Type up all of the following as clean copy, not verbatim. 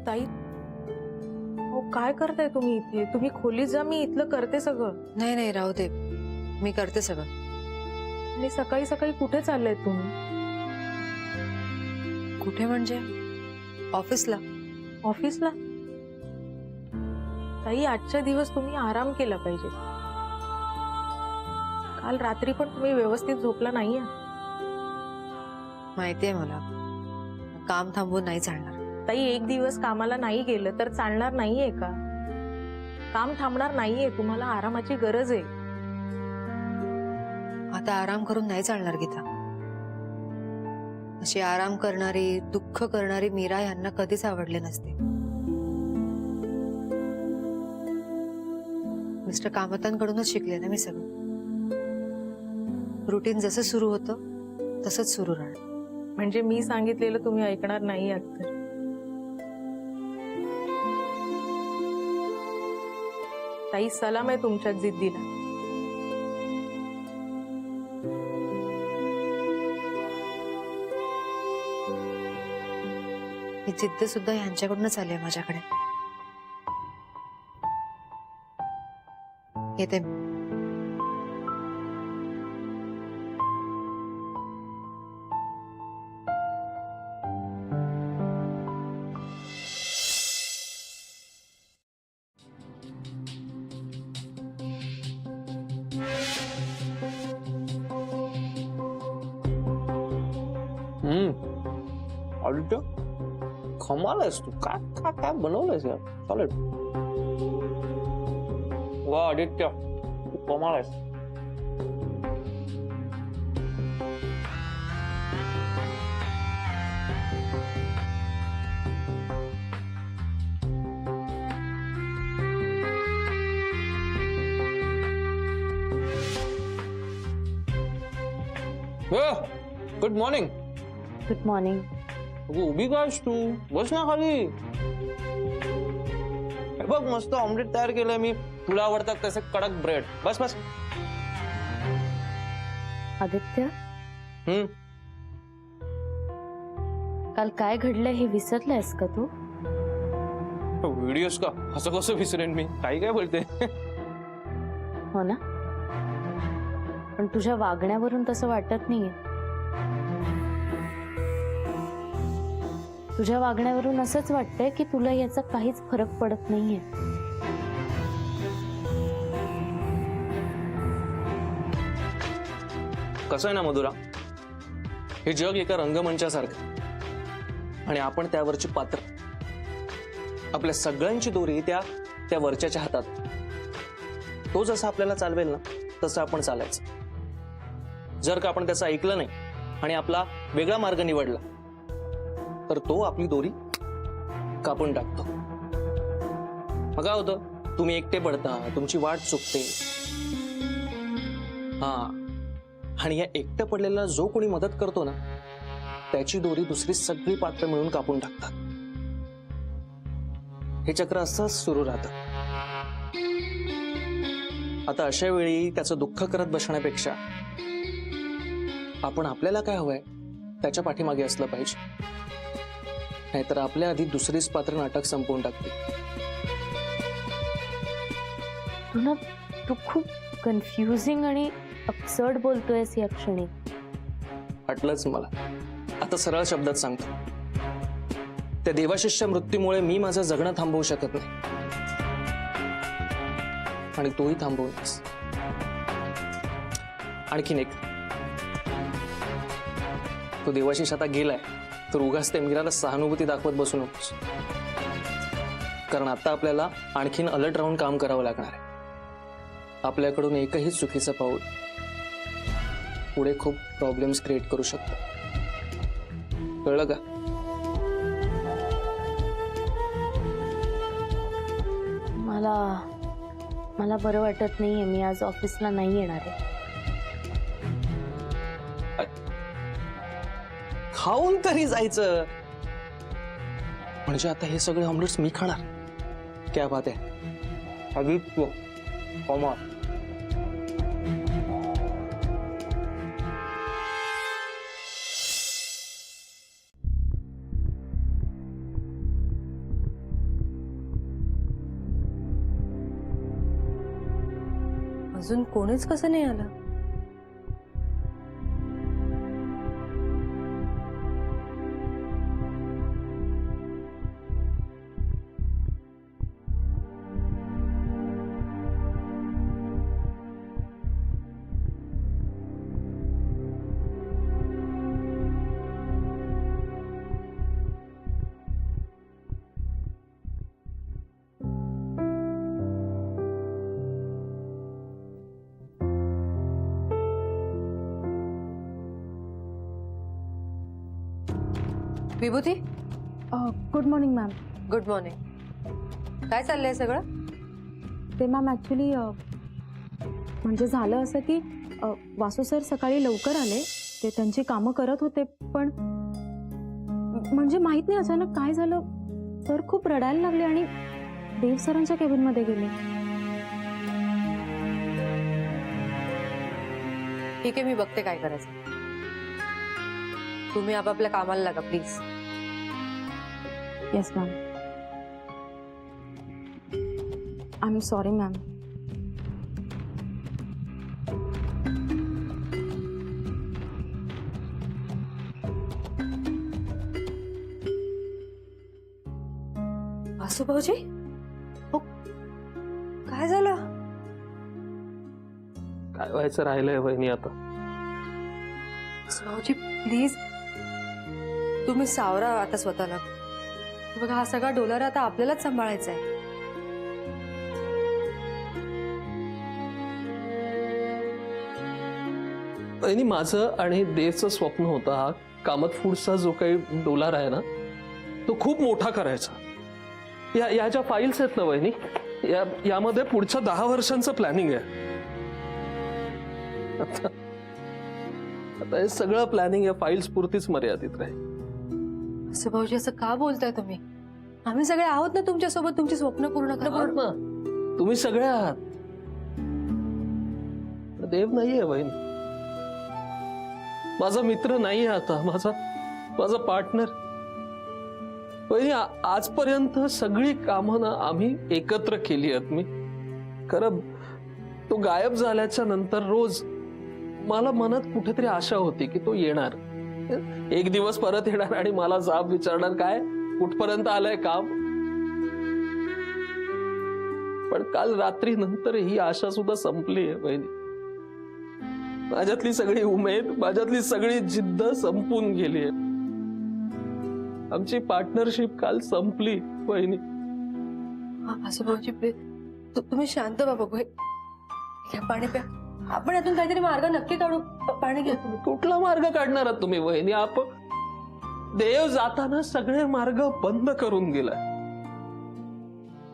ताई, हो काय करताय तुम्ही इथे? तुम्ही खोलीत जा, मी इथलं करते सगळं. नाही नाही राहू दे, मी करते सगळं. आणि सकाळी सकाळी कुठे चाललेत तुम्ही? कुठे म्हणजे? ऑफिसला. ऑफिसला? ताई, आजच्या दिवस तुम्ही आराम केला पाहिजे. काल रात्री पण तुम्ही व्यवस्थित झोपला नाहीये. माहितीये मला, काम थांबवून नाही चालणार. ताई, एक दिवस कामाला नाही गेलं तर चालणार नाहीये का? काम थांबणार नाहीये, तुम्हाला आरामाची गरज आहे. आता आराम करून नाही चालणार गीता. अशी आराम करणारी, दुःख करणारी मीरा यांना कधीच आवडले नसते. मिस्टर कामतांकडूनच शिकले ना मी सगळं. रुटीन जसं सुरू होतं तसंच सुरू राहणार. म्हणजे मी सांगितलेलं तुम्ही ऐकणार नाही आहात तर. ताई, सलाम आहे तुमच्या जिद्दीला. ही जिद्द सुद्धा यांच्याकडूनच आली आहे माझ्याकडे. येते मी. आदित्य, कमाल आहेस तू. काय काय काय बनवलंयस यार. सॉलिड. वा आदित्य, तू कमाल आहेस. Good morning. Good morning. उभी कायस तू? बस ना खाली. हे बघ, मस्त ऑमलेट तयार केलंय मी. तुला आवडतात तसे कडक ब्रेड. बस बस. आदित्य, हम्म. काल काय घडलंय हे विसरलायस का तू? व्हिडिओज का? असं कसं विसरेन मी? काही काय बोलते. हो ना, पण तुझ्या वागण्यावरून तसं वाटत नाहीये. तुझ्या वागण्यावरून असंच वाटतंय की तुला याचा काहीच फरक पडत नाहीये. कसं आहे ना मधुरा, हे जग एका रंगमंचासारखं आणि आपण त्यावरची पात्र. आपल्या सगळ्यांची दोरी त्या वरच्याच्या हातात. तो जसा आपल्याला चालवेल ना तसं आपण चालायचं. जर का आपण त्याचं ऐकलं नाही आणि आपला वेगळा मार्ग निवडला तर तो आपली दोरी कापून टाकतो. मग काय होतं? तुम्ही एकटे पडता, तुमची वाट चुकते. हा, आणि या एकटं पडलेला जो कोणी मदत करतो ना त्याची दोरी दुसरी सगळी पात्र मिळून कापून टाकतात. हे चक्र असंच सुरू राहतं. आता अशा वेळी त्याचं दुःख करत बसण्यापेक्षा आपण आपल्याला काय हवंय त्याच्या पाठीमागे असलं पाहिजे. नाहीतर आपल्या आधी दुसरीच पात्र नाटक संपवून टाकते. तू खूप कन्फ्युजिंग आणि अब्सर्ड बोलतोयस या क्षणी. वाटलंच मला. आता सरळ शब्दात सांगतो, त्या देवाशिष्य मृत्यूमुळे मी माझं जगणं थांबवू शकत नाही आणि तोही थांबवूनच. आणखीन एक, तो देवाशिष आता गेलाय तर उगाच त्या मीराला सहानुभूती दाखवत बसू नकोस. कारण आता आपल्याला आणखीन अलर्ट राहून काम करावं लागणार आहे. आपल्याकडून एकही चुकीचं पाऊल पुढे खूप प्रॉब्लेम्स क्रिएट करू शकतो. कळलं का? मला बरं वाटत नाहीये. मी आज ऑफिसला नाही येणार आहे. खाऊन तरी जायचं. म्हणजे आता हे सगळे ऑमलेट्स मी खाणार? क्या बात आहे आदित्य, कमाल. अजून कोणीच कसं नाही आलं? Vibhuti, good morning ma'am. Good morning. काय चाललंय सगळं? ते मॅम ॲक्च्युली म्हणजे झालं असं की वासू सर सकाळी लवकर आले. ते त्यांची कामं करत होते, पण म्हणजे माहित नाही अचानक काय झालं. सर खूप रडायला लागले आणि देव सरांच्या केबिनमध्ये गेले. ठीक आहे, मी बघते काय करायचं. तुम्ही आपापल्या कामाला लागा please. Yes ma'am. I am sorry ma'am. Vasu भाऊजी, हो, काय झालं? काय व्हायचं राहिलंय वहिनी आता? वासू भाऊजी प्लीज, तुम्ही सावरा आता स्वतःला. बघा, हा सगळा डोलारा आता आपल्यालाच सांभाळायचा आहे. वहिनी, माझं आणि देवचं स्वप्न होतं हा कामत फूडचा जो काही डोलार आहे ना, तो खूप मोठा करायचा. या ज्या फाईल्स आहेत ना वहिनी, यामध्ये पुढच्या 10 वर्षांचं प्लॅनिंग आहे. आता हे सगळं प्लॅनिंग या फाईल्स पुरतीच मर्यादित राहील. वासू भाऊजी, असं का बोलताय तुम्ही? आम्ही सगळे आहोत ना तुमच्या सोबत, तुमची स्वप्न पूर्ण करू. ना, तुम्ही सगळे आहात. देव नाहीये वहिनी, माझा मित्र नाही आता, माझा पार्टनर. वहिनी, आजपर्यंत सगळी कामं ना आम्ही एकत्र केली आहेत. मी खरं तो गायब झाल्याच्या नंतर रोज मला मनात कुठेतरी आशा होती की तो येणार, एक दिवस परत येणार आणि मला जाब विचारणार, काय कुठपर्यंत आलंय काम. पण काल रात्री नंतर ही आशा सुद्धा संपली आहे वहिनी. माझ्यातली सगळी उमेद, माझ्यातली सगळी जिद्द संपून गेली आहे. आमची पार्टनरशिप काल संपली वहिनी. वासू भाऊजी प्लीज, तुम्ही शांत व्हा. बघू, घ्या पाणी प्या. आपण यातून काहीतरी मार्ग नक्की काढू. पाणी घ्या तुम्ही. कुठला मार्ग काढणार आहात तुम्ही वहिनी? देव जाताना सगळे मार्ग बंद करून गेलाय.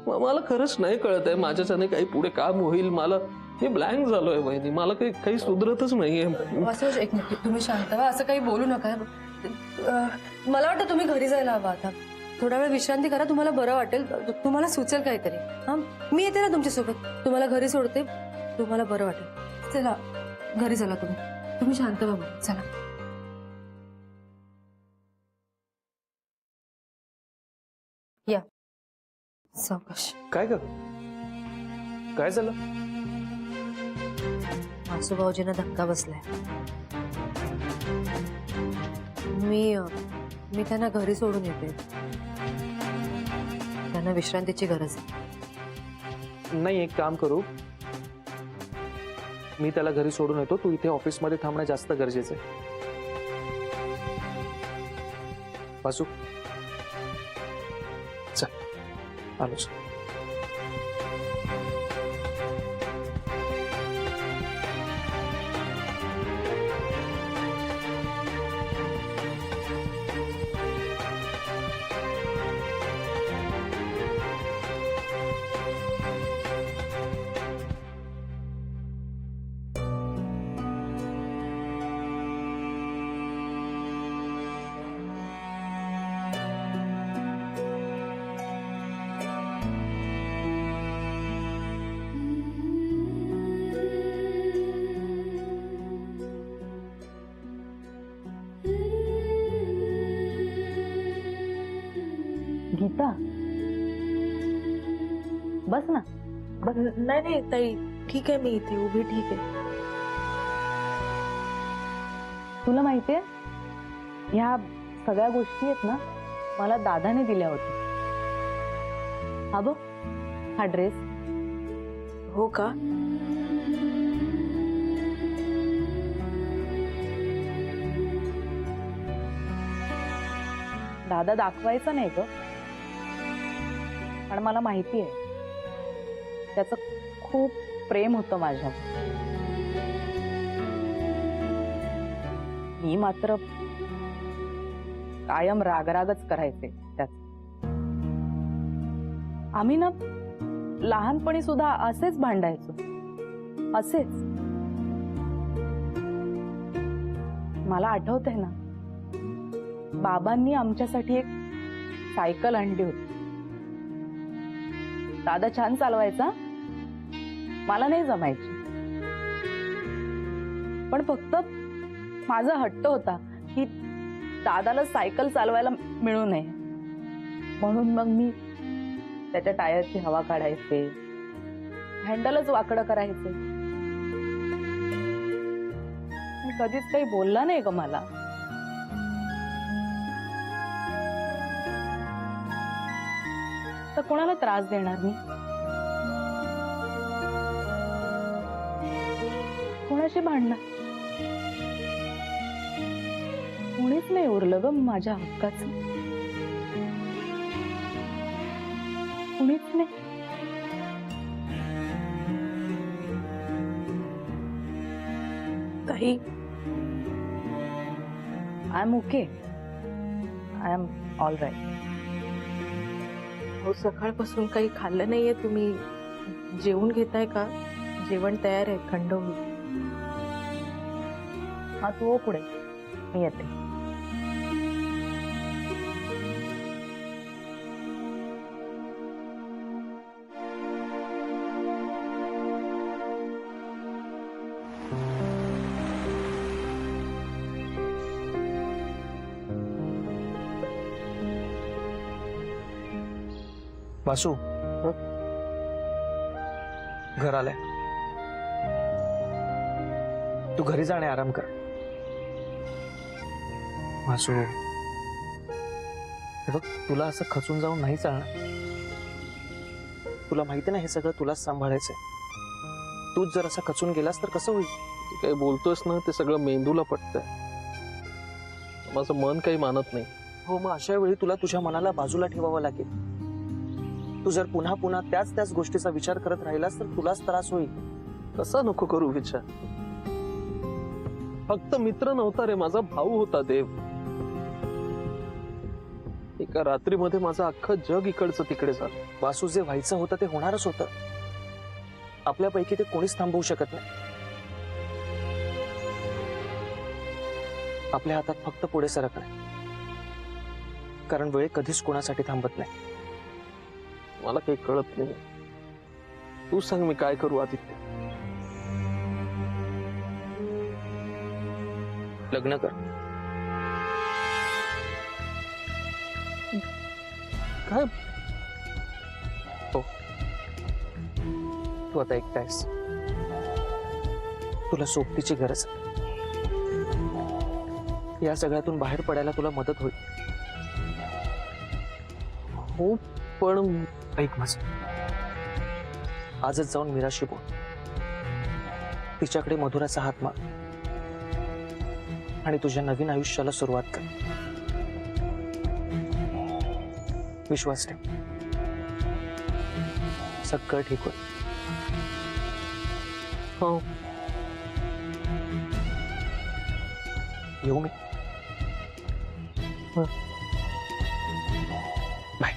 मला खरंच नाही कळत आहे माझ्याच्याने काही पुढे काम होईल. मी ब्लँक झालोय वहिनी, मला काही सुधरतच नाहीये. वासू, एक मिनिट, तुम्ही शांत व्हा. असं काही बोलू नका. मला वाटतं तुम्ही घरी जायला हवं आता. थोडा वेळ विश्रांती करा, तुम्हाला बरं वाटेल, तुम्हाला सुचेल काहीतरी. हा, मी येते ना तुमच्यासोबत, तुम्हाला घरी सोडते, तुम्हाला बरं वाटेल. चला घरी चला. तुम्ही शांत व्हा. चला. या सावकाश. काय झालं? वासू भाऊजींना धक्का बसलाय. मी त्यांना घरी सोडून येते. त्यांना विश्रांतीची गरज आहे. नाही, एक काम करू, मी त्याला घरी सोडून येतो. तू इथे ऑफिसमध्ये थांबणं जास्त गरजेचं आहे. वासू, चल, आलोच. गीता, बस ना, बस. नाही ताई, ठीक आहे, मी इथे उभी ठीक आहे. तुला माहितीये ह्या सगळ्या गोष्टी आहेत ना मला दादाने दिल्या होत्या. हा बघ हा ड्रेस. हो का? दादा दाखवायचा नाही ग, पण मला माहिती आहे त्याचं खूप प्रेम होतं माझ्यावर. मी मात्र कायम रागरागच करायचे त्याच. आम्ही ना लहानपणी सुद्धा असेच भांडायचो, असेच. मला आठवतंय ना बाबांनी आमच्यासाठी एक सायकल आणली होती. दादा छान चालवायचा, मला नाही जमायची. पण फक्त माझा हट्ट होता की दादाला सायकल चालवायला मिळू नये, म्हणून मग मी त्याच्या टायरची हवा काढायचे, हँडलच वाकडं करायचे. कधीच काही बोलला नाही ग मला. तर कोणाला त्रास देणार मी? कोणाशी भांडणार? कोणीच नाही उरलं ग माझ्या हक्काचं. कोणीच नाही. ताई, I am okay. I am all right. हो, सकाळपासून काही खाल्लं नाहीये तुम्ही. जेवून घेताय का? जेवण तयार आहे, थंड होईल. हा तू हो पुढे, मी येते. वासू, घर आलंय. तू घरी जाणे आराम कर. वासू, हे बघ तुला असं खचून जाऊन नाही चालणार. तुला माहिती ना हे सगळं तुलाच सांभाळायचंय. तूच जर असं खचून गेलास तर कसं होईल? काही बोलतोयस ना ते सगळं मेंदूला पटतंय. माझं मन काही मानत नाही. हो, मग अशा वेळी तुला तुझ्या मनाला बाजूला ठेवावं लागेल. तू जर पुन्हा पुन्हा त्याच गोष्टीचा विचार करत राहिलास तर तुलाच त्रास होईल. तसा नको करू विचार. फक्त मित्र नव्हता रे, माझा भाऊ होता देव. एका रात्रीमध्ये माझं अख्खं जग इकडचं तिकडे झालं. वासू, जे व्हायचं होतं ते होणारच होतं. आपल्यापैकी ते कोणीच थांबवू शकत नाही. आपल्या हातात फक्त पुढे सरकणे, कारण वेळ कधीच कोणासाठी थांबत नाही. मला काही कळत नाही. तू सांग मी काय करू आदित्य? लग्न कर. काय? हो, तू आता एकटा आहेस. तुला सोबतीची गरज आहे. या सगळ्यातून बाहेर पडायला तुला मदत होईल. हो, पण ऐक माझं, आजच जाऊन मीराशी बोल. तिच्याकडे मधुराचा हात माग आणि तुझ्या नवीन आयुष्याला सुरुवात कर. विश्वास ठेव, सगळं ठीक होईल. हो, येऊ मी? हो. बाय.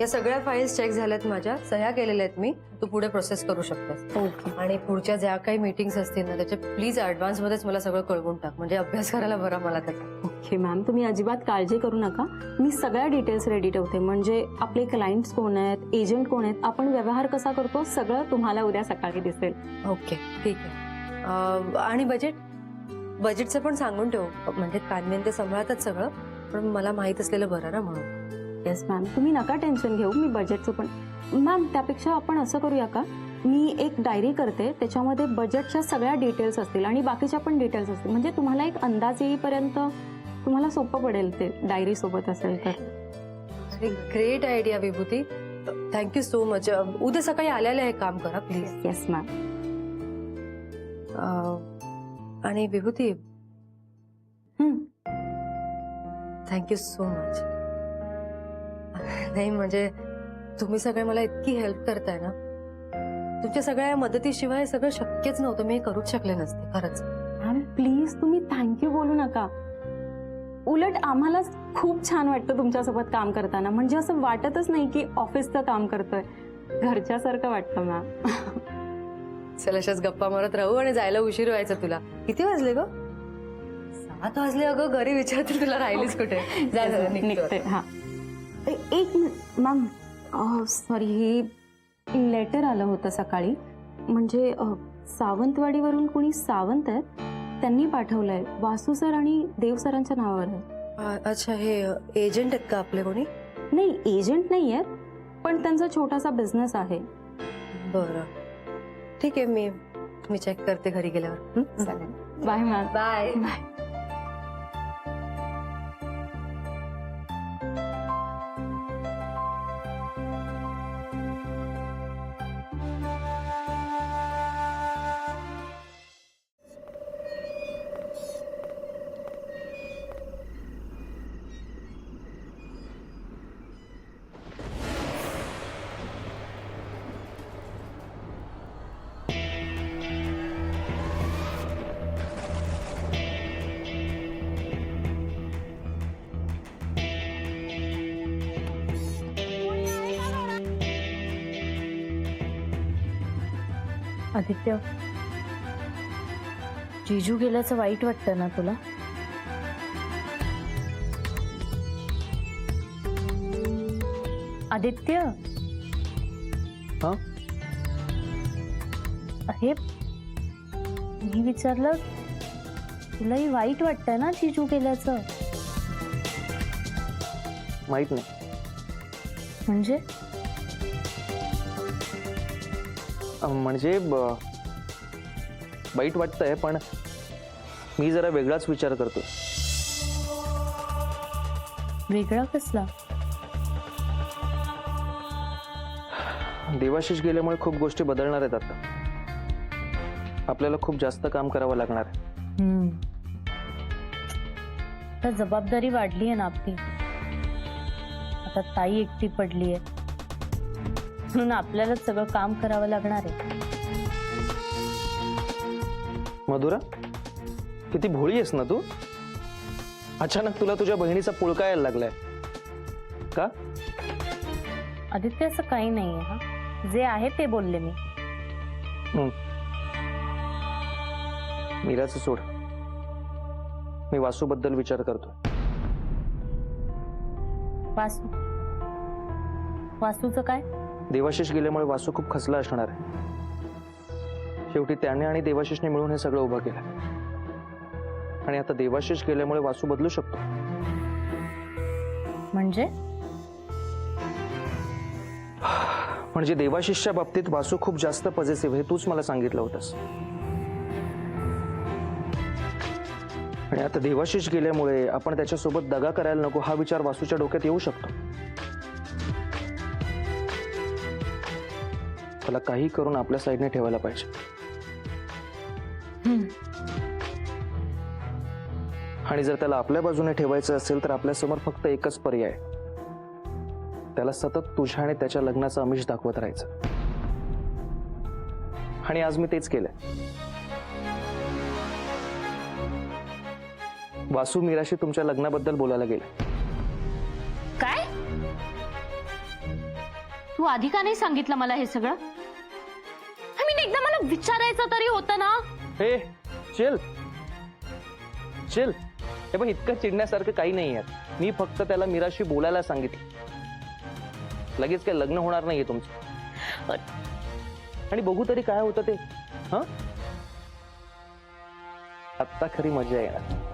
या सगळ्या फाईल्स चेक झाल्यात, माझ्या सह्या केलेल्या आहेत मी. तू पुढे प्रोसेस करू शकतेस. ओके. आणि पुढच्या ज्या काही मीटिंग्स असतील ना, त्याचे प्लीज ॲडव्हान्समध्येच मला सगळं कळवून टाक, म्हणजे अभ्यास करायला बरा मला त्याचा. ओके मॅम, तुम्ही अजिबात काळजी करू नका. मी सगळ्या डिटेल्स रेडी ठेवते. म्हणजे आपले क्लायंट्स कोण आहेत, एजंट कोण आहेत, आपण व्यवहार कसा करतो, सगळं तुम्हाला उद्या सकाळी दिसेल. ओके, ठीक आहे. आणि बजेटचं पण सांगून ठेव, म्हणजे कानवेन ते सांभाळतात सगळं, पण मला माहीत असलेलं बरं ना म्हणून. येस मॅम, तुम्ही नका टेन्शन घेऊ. मी बजेटचं पण मॅम, त्यापेक्षा आपण असं करूया का, मी एक डायरी करते, त्याच्यामध्ये बजेटच्या सगळ्या डिटेल्स असतील आणि बाकीच्या पण डिटेल्स असतील. म्हणजे तुम्हाला एक अंदाज येईपर्यंत तुम्हाला सोपं पडेल ते डायरी सोबत असेल तर. Great idea Vibhuti, thank you so much. उद्या सकाळी आल्याला हे काम करा प्लीज. Yes ma'am. आणि विभूती, थँक्यू सो मच. नाही म्हणजे तुम्ही सगळे मला इतकी हेल्प करताय ना, तुमच्या सगळ्या मदतीशिवाय सगळं शक्यच नव्हतं, मी हे करूच शकले नसते खरंच. मॅम प्लीज तुम्ही थँक्यू बोलू नका. उलट आम्हाला खूप छान वाटतं तुमच्यासोबत काम करताना. म्हणजे असं वाटतच नाही की ऑफिसचं काम करतोय, घरच्यासारखं वाटतं मॅम. चल अशाच गप्पा मारत राहू आणि जायला उशीर व्हायचा तुला. किती वाजले ग? 7 वाजले. अगं घरी विचारतील तुला राहिलीच कुठे. जा जा, निघतो. निघते. हा एक मिनिट मॅम, सॉरी, हे लेटर आलं होतं सकाळी. म्हणजे सावंतवाडीवरून कोणी सावंत आहेत, त्यांनी पाठवलंय. वासू सर आणि देव सरांच्या नावावर आहे. अच्छा, हे एजंट आहेत का आपले कोणी? नाही, एजंट नाही आहेत, पण त्यांचा छोटासा बिझनेस आहे. बरं, ठीक आहे, मी चेक करते घरी गेल्यावर. चालेल. Bye ma'am. Bye. Bye. Aditya, जीजू गेल्याचं वाईट वाटतं ना तुला? आदित्य, हा? हे मी विचारलं, तुलाही वाईट वाटतं ना जीजू गेल्याचं? माहित नाही. म्हणजे म्हणजे वाईट वाटतंय, पण मी जरा वेगळाच विचार करतो. वेगळा कसला? देवाशिष गेल्यामुळे खूप गोष्टी बदलणार आहेत. आता आपल्याला खूप जास्त काम करावं लागणार आहे. आता जबाबदारी वाढली आहे ना आपली. आता ताई एकटी पडली आहे, म्हणून आपल्याला सगळं काम करावं लागणार आहे. मधुरा, किती भोळी आहेस ना तू. अचानक तुला तुझ्या बहिणीचा पुळका यायला लागलाय का? आदित्य, असं काही नाहीये. हा, जे आहे ते बोलले मी. मीराचं सोड, मी वासूबद्दल विचार करतो. वासूचं काय? देवाशिष गेल्यामुळे वासू खूप खचला असणार आहे. शेवटी त्याने आणि देवाशिषने मिळून हे सगळं उभं केलं, आणि आता देवाशिष गेल्यामुळे वासू बदलू शकतो. म्हणजे देवाशिषच्या बाबतीत वासू खूप जास्त पॉझिटिव्ह हे तूच मला सांगितलं होतंस. आणि आता देवाशिष गेल्यामुळे आपण त्याच्यासोबत दगा करायला नको हा विचार वासूच्या डोक्यात येऊ शकतो. त्याला काही करून आपल्या साईडने ठेवायला पाहिजे. आणि जर त्याला आपल्या बाजूने ठेवायचं असेल तर आपल्यासमोर फक्त एकच पर्याय, त्याला सतत तुझ्या आणि त्याच्या लग्नाचं आमिष दाखवत राहायचं. आणि आज मी तेच केलंय. वासू मीराशी तुमच्या लग्नाबद्दल बोलायला गेले. काय? तू आधी का नाही सांगितलं मला हे सगळं? I mean, एकदा मला विचारायचं तरी होतं ना. हे चिल चिल. हे पण इतकं चिडण्यासारखं काही नाही आहे. मी फक्त त्याला मीराशी बोलायला सांगितलं. लगेच काय लग्न होणार नाहीये तुमचं. आणि बघू तरी काय होतं ते. हा, आत्ता खरी मजा येणार.